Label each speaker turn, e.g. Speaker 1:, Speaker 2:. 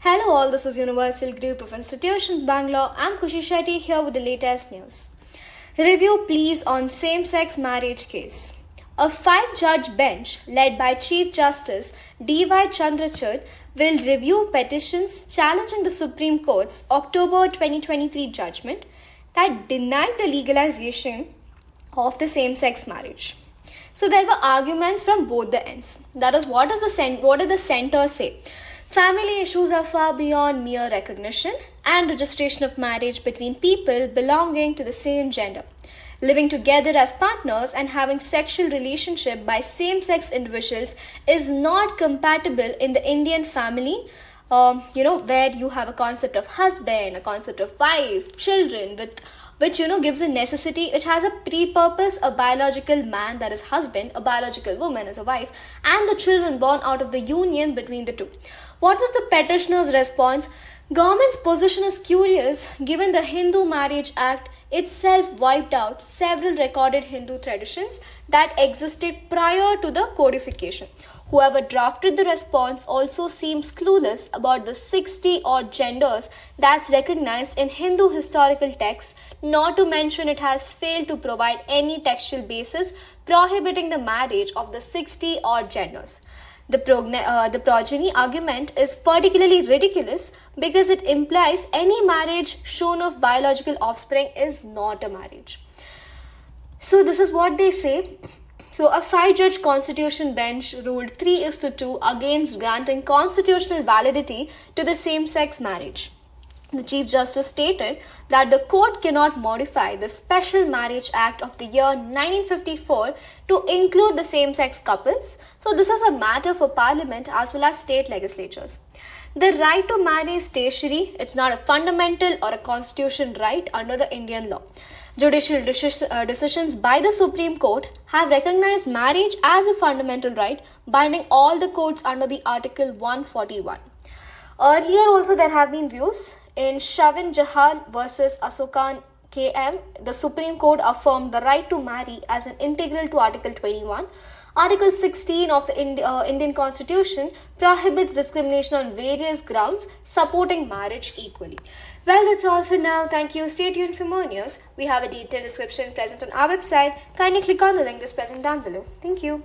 Speaker 1: Hello all, this is Universal Group of Institutions, Bangalore. I'm Kushi Shetty here with the latest news. Review pleas on same-sex marriage case. A 5-judge bench led by Chief Justice D.Y. Chandrachud will review petitions challenging the Supreme Court's October 2023 judgment that denied the legalization of the same-sex marriage. So there were arguments from both the ends. That is, what did the center say? Family issues are far beyond mere recognition and registration of marriage between people belonging to the same gender. Living together as partners and having sexual relationship by same-sex individuals is not compatible in the Indian family, where you have a concept of husband, a concept of wife, children, which gives a necessity. It has a pre-purpose, a biological man, that is husband, a biological woman as a wife, and the children born out of the union between the two. What was the petitioner's response? Government's position is curious given the Hindu Marriage Act itself wiped out several recorded Hindu traditions that existed prior to the codification. Whoever drafted the response also seems clueless about the 60-odd genders that's recognized in Hindu historical texts, not to mention it has failed to provide any textual basis prohibiting the marriage of the 60-odd genders. The progeny argument is particularly ridiculous because it implies any marriage shown of biological offspring is not a marriage. So this is what they say. So a 5-judge constitution bench ruled 3-2 against granting constitutional validity to the same-sex marriage. The Chief Justice stated that the court cannot modify the Special Marriage Act of the year 1954 to include the same-sex couples. So this is a matter for Parliament as well as state legislatures. The right to marry is tertiary. It's not a fundamental or a constitutional right under the Indian law. Judicial decisions by the Supreme Court have recognized marriage as a fundamental right, binding all the courts under the Article 141. Earlier also there have been views. In Shavin Jahal versus Asokan KM, the Supreme Court affirmed the right to marry as an integral to Article 21. Article 16 of the Indian Constitution prohibits discrimination on various grounds, supporting marriage equally. Well, that's all for now. Thank you. Stay tuned for more news. We have a detailed description present on our website. Kindly click on the link that's present down below. Thank you.